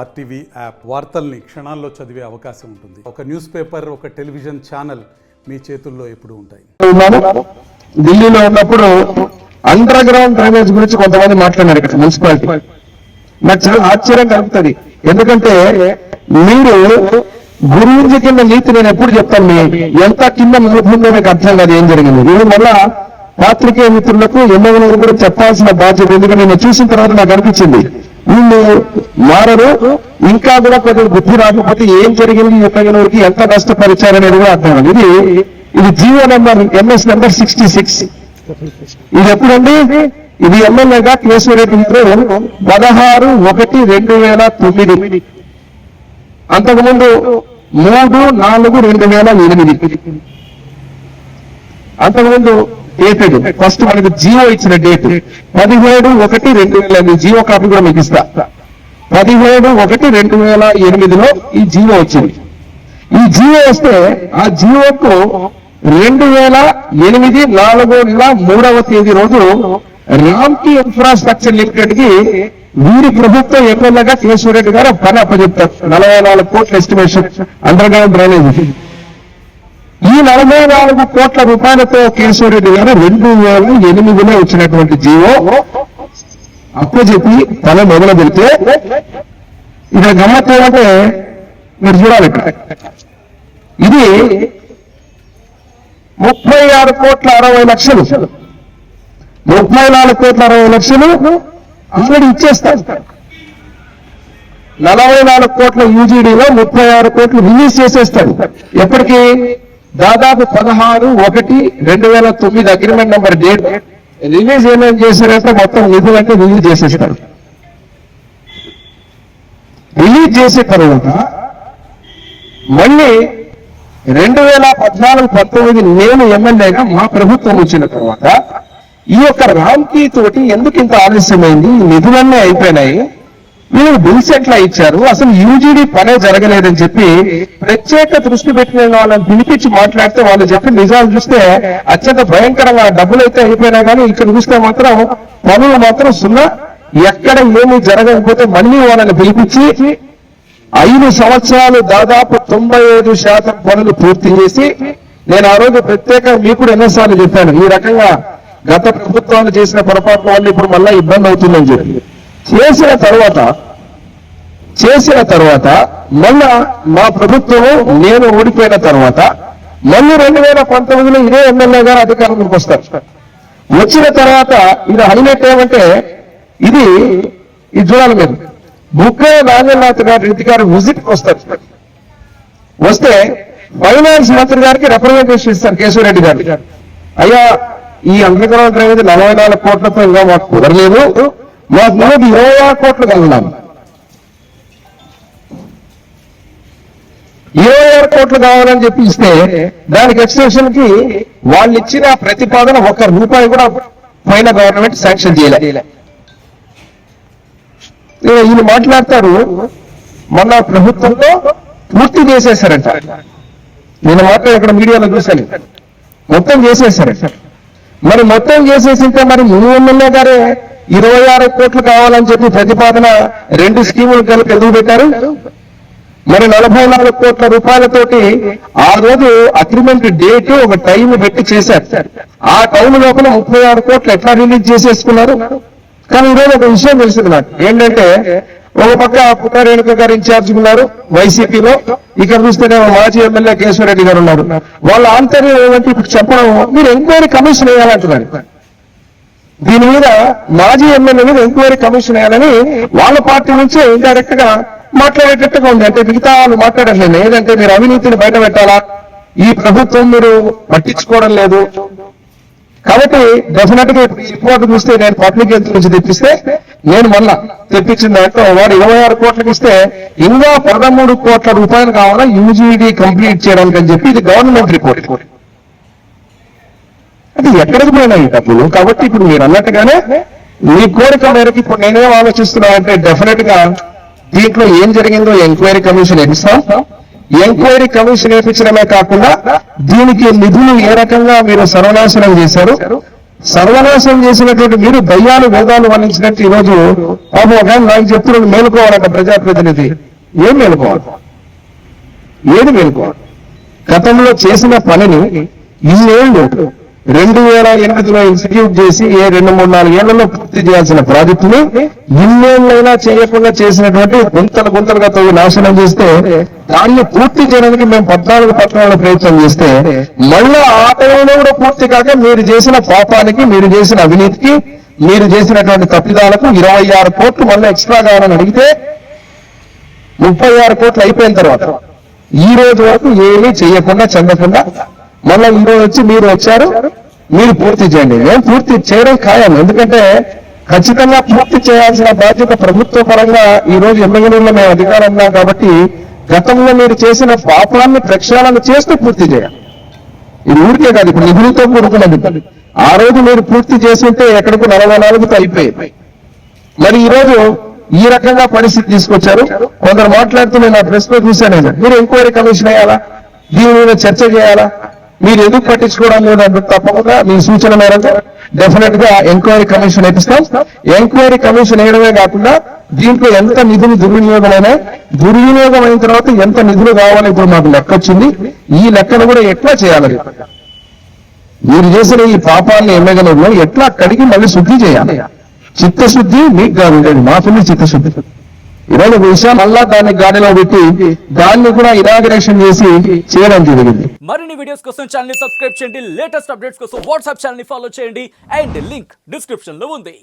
RTV app వార్తల్ని క్షణాల్లో చదివే అవకాశం ఉంటుంది. ఒక న్యూస్ పేపర్, ఒక టెలివిజన్ ఛానల్ మీ చేతుల్లో ఎప్పుడు ఉంటాయి. ఢిల్లీలో ఉన్నప్పుడు అండర్ గ్రౌండ్ డ్రైనేజ్ గురించి కొంతమంది మాట్లాడారు ఇక్కడ మున్సిపాలిటీ. నాకు చాలా ఆశ్చర్యం కలుగుతుంది. ఎందుకంటే మీరు గురించి కింద నీతి నేను ఎప్పుడు చెప్తాను, ఎంత కింద ముందో మీకు అర్థం కాదు ఏం జరిగింది. నేను మళ్ళా పాత్రికేయ మిత్రులకు ఎన్నో కూడా చెప్పాల్సిన బాధ్యత. ఎందుకంటే నేను చూసిన తర్వాత నాకు అనిపించింది వీళ్ళు మారరు, ఇంకా కూడా కొంచెం బుద్ధి రాకపోతే ఏం జరిగింది, ఎక్కడికి ఎంత నష్టపరిచారనేది కూడా అర్థం కాదు. ఇది జీవో నెంబర్ ఎంఎస్ నెంబర్ 66. ఇది ఎప్పుడండి? ఇది ఎమ్మెల్యేగా కేశవరెడ్డి గారు 16/1/2009. అంతకుముందు 3/4/2008. అంతకుముందు డేటెడ్ ఫస్ట్ మనకి జియో ఇచ్చిన డేట్ 17/1/2008. జియో కాపీ కూడా మీకు ఇస్తా. 17/1/2008లో ఈ జియో వచ్చింది. ఈ జియో వస్తే ఆ జియోకు 2008 4వ నెల 3వ తేదీ రోజు రామ్కీ ఇన్ఫ్రాస్ట్రక్చర్ లిమిటెడ్ కి వీరి ప్రభుత్వ ఎమ్మెల్యేగా కేశవరెడ్డి గారు పని అప్పచెప్తారు. 44 కోట్ల ఎస్టిమేషన్ అండర్ గ్రౌండ్ డ్రైనేజ్. ఈ 44 కోట్ల రూపాయలతో కేశవరెడ్డి గారు 2008లో వచ్చినటువంటి జీవో అప్పచెప్పి పని మొదలు పెడితే ఇక్కడ గమ్మత్తు ఏమంటే మీరు చూడాలి, ఇక్కడ ఇది 36,60,00,000, 34,60,00,000 ఆల్రెడీ ఇచ్చేస్తారు. 44 కోట్ల యూజీడీలో 36 కోట్లు రిలీజ్ చేసేస్తారు. ఎప్పటికీ? దాదాపు 16/1/2009 అగ్రిమెంట్ నెంబర్ డేట్ రిలీజ్ ఏమేమి చేశారంటే మొత్తం నిధులంటే రిలీజ్ చేసేస్తారు. రిలీజ్ చేసే తర్వాత మళ్ళీ 2014-19 నేను ఎమ్మెల్యేగా మా ప్రభుత్వం వచ్చిన తర్వాత ఈ యొక్క రామ్కీ తోటి ఎందుకు ఇంత ఆలస్యమైంది, నిధులన్నీ అయిపోయినాయి, వీళ్ళు బిల్స్ ఎట్లా ఇచ్చారు, అసలు యూజీడీ పనే జరగలేదని చెప్పి ప్రత్యేక దృష్టి పెట్టిన వాళ్ళని పిలిపించి మాట్లాడితే వాళ్ళు చెప్పి నిజాలు చూస్తే అత్యంత భయంకరంగా డబ్బులు అయితే అయిపోయినా కానీ ఇక్కడ చూస్తే మాత్రం పనులు మాత్రం సున్నా. ఎక్కడ ఏమి జరగకపోతే మళ్ళీ వాళ్ళని పిలిపించి 5 సంవత్సరాలు దాదాపు 95% పనులు పూర్తి చేసి, నేను ఆ రోజు ప్రత్యేకంగా మీకు కూడా ఎన్నోసార్లు చెప్పాను, ఈ రకంగా గత ప్రభుత్వాలు చేసిన పొరపాటు వల్ల ఇప్పుడు మళ్ళీ ఇబ్బంది అవుతుందని చెప్పి చేసిన తర్వాత మళ్ళా మా ప్రభుత్వము నేను ఓడిపోయిన తర్వాత మళ్ళీ 2019లో ఇదే ఎమ్మెల్యే గారు అధికారంలోకి వస్తారు. వచ్చిన తర్వాత ఇది హైలైట్ ఏమంటే ఇది చూడాలి మీరు, బుగ్గన రాజనాథ్ రెడ్డి గారు విజిట్ వస్తారు. వస్తే ఫైనాన్స్ మంత్రి గారికి రిప్రజెంటేషన్ ఇస్తారు కేశవరెడ్డి గారు, అయ్యా ఈ అండర్ గ్రౌండ్ డ్రైనేజ్ 44 కోట్లతో ఇంకా మాకు కుదరలేదు, మాకు 26 కోట్లు కలుగున్నాం. 26 కోట్లు కావాలని చెప్పి ఇస్తే దానికి ఎక్స్టెన్షన్ కి వాళ్ళు ఇచ్చిన ప్రతిపాదన ₹1 కూడా పైన గవర్నమెంట్ శాంక్షన్ చేయలే. ఈయన మాట్లాడతారు మొన్న ప్రభుత్వంలో పూర్తి చేసేసారంట. నేను మాట్లాడి ఇక్కడ మీడియాలో చూశాను, మొత్తం చేసేసారంట. మరి మొత్తం చేసేసింటే మరి ముందు ఎమ్మెల్యే గారే 26 కోట్లు కావాలని చెప్పి ప్రతిపాదన 2 స్కీములు కలిపి ఎందుకు పెట్టారు? మరి 44 కోట్ల రూపాయలతోటి ఆ రోజు అగ్రిమెంట్ డేట్ ఒక టైం పెట్టి చేశారు. ఆ టైం లోపల 36 కోట్లు ఎట్లా రిలీజ్ చేసేసుకున్నారు? కానీ ఈరోజు ఒక విషయం తెలిసింది నాకు, ఏంటంటే ఒక పక్క పుట్టారేణుక గారు ఇన్ఛార్జ్ ఉన్నారు వైసీపీలో, ఇక్కడ చూస్తేనే మాజీ ఎమ్మెల్యే కేశవరెడ్డి గారు ఉన్నారు. వాళ్ళ ఆంతర్యం ఏమంటే ఇప్పుడు చెప్పడం, మీరు ఎంక్వైరీ కమిషన్ వేయాలంటున్నారు. దీని మీద మాజీ ఎమ్మెల్యే మీద ఎంక్వైరీ కమిషన్ వేయాలని వాళ్ళ పార్టీ నుంచి ఇండైరెక్ట్ గా మాట్లాడేటట్టుగా ఉంది. అంటే మిగతా వాళ్ళు మాట్లాడట్లేదు. ఏదంటే మీరు అవినీతిని బయట పెట్టాలా, ఈ ప్రభుత్వం మీరు పట్టించుకోవడం లేదు. కాబట్టి డెఫినెట్ గా ఈ రిపోర్ట్ చూస్తే నేను పబ్లిక్ హెల్త్ నుంచి తెప్పిస్తే, నేను మళ్ళా తెప్పించిన దాంట్లో వాడు 26 కోట్లకి ఇస్తే ఇంకా 13 కోట్ల రూపాయలు కావాలా యూజీడీ కంప్లీట్ చేయడానికి అని చెప్పి ఇది గవర్నమెంట్ రిపోర్ట్. అది ఎక్కడికి పోయినాయి డబ్బులు? కాబట్టి ఇప్పుడు మీరు అన్నట్టుగానే మీ కోరిక మేరకు ఇప్పుడు నేనేం ఆలోచిస్తున్నా అంటే డెఫినెట్ గా దీంట్లో ఏం జరిగిందో ఎంక్వైరీ కమిషన్ వేపిస్తాం. ఎంక్వైరీ కమిషన్ వేపించడమే కాకుండా దీనికి నిధులు ఏ రకంగా మీరు సర్వనాశనం చేశారు, సర్వనాశనం చేసినటువంటి మీరు దయ్యాలు వేదాలు వర్ణించినట్టు ఈరోజు పాపం ఒక ఆయన నాకు చెప్తున్నాడు మేలుకోవాలంట ప్రజాప్రతినిధి. ఏం మేలుకోవాలి? ఏది మేలుకోవాలి? గతంలో చేసిన పనిని ఇన్నేళ్లు 2008లో ఇన్స్టిట్యూట్ చేసి 2-3-4 ఏళ్లలో పూర్తి చేయాల్సిన ప్రాజెక్టుని ఇన్నేళ్ళైనా చేయకుండా చేసినటువంటి గుంతలుగా తవ్వి నాశనం చేస్తే దాన్ని పూర్తి చేయడానికి మేము 14 ప్రయత్నం చేస్తే మళ్ళా ఆ టైంలో కూడా పూర్తి కాక మీరు చేసిన పాపానికి, మీరు చేసిన అవినీతికి, మీరు చేసినటువంటి తప్పిదాలకు 26 కోట్లు మళ్ళీ ఎక్స్ట్రా కావాలని అడిగితే 36 కోట్లు అయిపోయిన తర్వాత ఈ రోజు వరకు ఏమీ చేయకుండా చెందకుండా మళ్ళీ ఈ రోజు వచ్చి మీరు వచ్చారు, మీరు పూర్తి చేయండి. మేము పూర్తి చేయడం ఖాయం. ఎందుకంటే ఖచ్చితంగా పూర్తి చేయాల్సిన బాధ్యత ప్రభుత్వ పరంగా ఈ రోజు ఎమ్మెల్యేలో మేము అధికారం ఉన్నాం కాబట్టి గతంలో మీరు చేసిన పాపాన్ని ప్రక్షాళన చేస్తూ పూర్తి చేయాలి. ఇది ఊరికే కాదు, ఇప్పుడు నిధులతో కూడుకున్నది. ఆ రోజు మీరు పూర్తి చేసి ఉంటే ఎక్కడికి 44తో అయిపోయింది. మరి ఈ రోజు ఈ రకంగా పరిస్థితి తీసుకొచ్చారు. కొందరు మాట్లాడుతూ నేను ఆ ప్రెస్ లో చూశాను, మీరు ఎంక్వైరీ కమిషన్ వేయాలా, దీని మీద చర్చ చేయాలా, మీరు ఎందుకు పట్టించుకోవడం లేదంటే తప్పకుండా మీ సూచన మేరకు డెఫినెట్ గా ఎంక్వైరీ కమిషన్ వేపిస్తాం. ఎంక్వైరీ కమిషన్ వేయడమే కాకుండా దీంట్లో ఎంత నిధులు దుర్వినియోగం అయిన తర్వాత ఎంత నిధులు కావాలో ఇప్పుడు మాకు లెక్క వచ్చింది. ఈ లెక్కను కూడా ఎట్లా చేయాలి, మీరు చేసిన ఈ పాపాన్ని ఎమ్మెల్యేలో ఎట్లా కడిగి మళ్ళీ శుద్ధి చేయాలి. చిత్తశుద్ధి మీకు కాదు, మాకు చిత్తశుద్ధి. ఈరోజు విషయం మళ్ళా దాన్ని గాడిలో పెట్టి దాన్ని కూడా ఇనాగ్రేషన్ చేసి చేయడం జరిగింది. మరిన్ని వీడియోస్ కోసం ఛానల్ ని సబ్స్క్రైబ్ చేయండి. లేటెస్ట్ అప్డేట్స్ కోసం వాట్సాప్ ఛానల్ ని ఫాలో చేయండి. అండ్ లింక్ డిస్క్రిప్షన్ లో ఉంది.